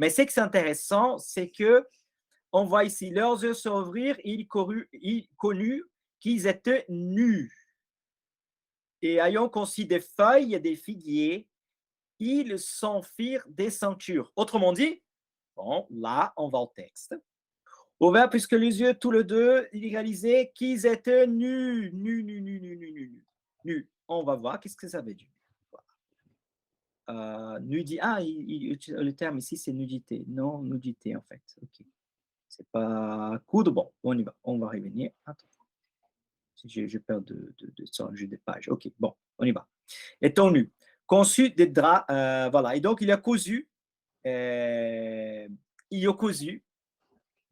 Mais ce qui est intéressant, c'est que on voit ici, leurs yeux s'ouvrirent, ils connurent qu'ils étaient nus. Et ayant conçu des feuilles et des figuiers, ils s'en firent des ceintures. Autrement dit, bon, là, on va au texte. Ouvert, puisque les yeux, tous les deux, ils réalisaient qu'ils étaient nus, nus, nus, nus, nus, nus, nus, nus. On va voir qu'est-ce que ça veut dire. Nudité. Ah, le terme ici, c'est nudité. Non, nudité, en fait. OK. C'est pas coudre. Bon, on y va. On va revenir. Attends. Je perds sur le jeu des pages. OK, bon, on y va. Étant nu. Conçu des draps. Voilà. Et donc, il a cousu. Il a cousu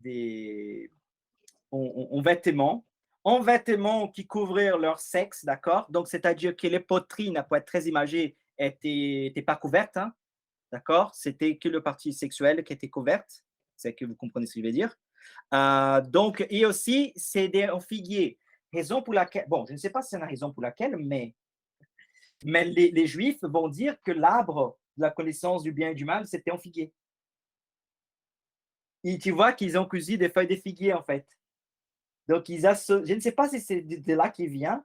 des en vêtements qui couvrirent leur sexe, d'accord? Donc, c'est-à-dire que les poitrines, pour être très imagées, n'étaient pas couvertes, hein, d'accord? C'était que le partie sexuelle qui était couverte. C'est que vous comprenez ce que je veux dire. Donc, et aussi, c'est des figuiers. Raison pour laquelle, bon, je ne sais pas si c'est la raison pour laquelle, mais les Juifs vont dire que l'arbre de la connaissance du bien et du mal, c'était en figuier. Et tu vois qu'ils ont cousu des feuilles de figuier, en fait. Donc, je ne sais pas si c'est de là qu'il vient.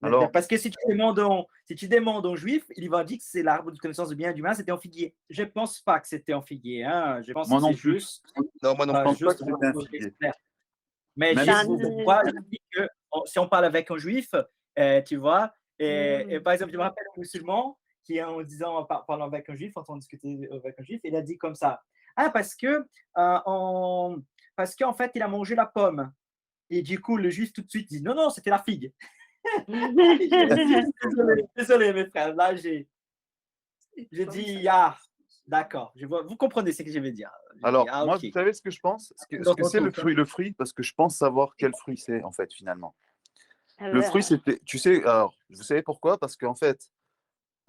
Alors, Parce que si tu demandes aux Juifs, il va dire que c'est l'arbre de connaissance du bien et du mal, c'était en figuier. Je ne pense pas que c'était en figuier. Hein. Je pense moi que non c'est plus. juste, Non, moi non Je plus. pense pas juste que pour c'était un figuier. Mais Même juste si pourquoi je dis que si on parle avec un Juif, tu vois, et par exemple, je me rappelle un musulman qui, en disant, parlant avec un Juif, en train de discuter avec un Juif, il a dit comme ça. Ah, parce qu'en fait, il a mangé la pomme. Et du coup, le Juif tout de suite dit non, non, c'était la figue. Désolé, mes frères. Là, j'ai dit, ah, d'accord. Vous comprenez ce que je veux dire. J'ai dit, Alors, ah, moi, ok. vous savez ce que je pense? Ce Dans que ton c'est tour, hein. le fruit, parce que je pense savoir quel fruit c'est, en fait, finalement. Le fruit, Alors, c'était, tu sais, alors, vous savez pourquoi? Parce qu'en fait,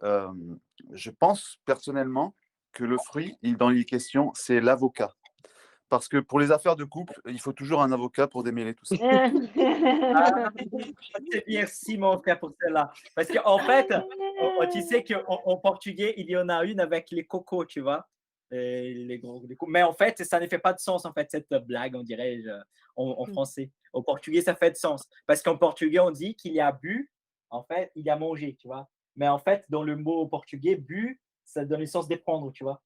euh, je pense personnellement que le fruit, dans les questions, c'est l'avocat. Parce que pour les affaires de couple, il faut toujours un avocat pour démêler tout ça. Ah, merci, mon frère, pour cela. Parce qu'en fait, tu sais qu'en portugais, il y en a une avec les cocos, tu vois. Mais en fait, ça ne fait pas de sens, en fait, cette blague, on dirait, en français. Au portugais, ça fait de sens. Parce qu'en portugais, on dit qu'il y a bu, en fait, il y a mangé, tu vois. Mais en fait, dans le mot portugais, bu, ça donne le sens de prendre, tu vois.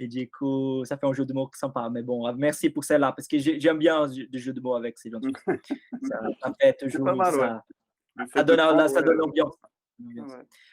Et du coup, ça fait un jeu de mots sympa. Mais bon, merci pour celle-là, parce que j'aime bien le jeu de mots avec ces gens. Ça fait C'est pas toujours mal, ouais. ça. Le Ça fait de donne, prendre. ça donne l'ambiance. Ouais.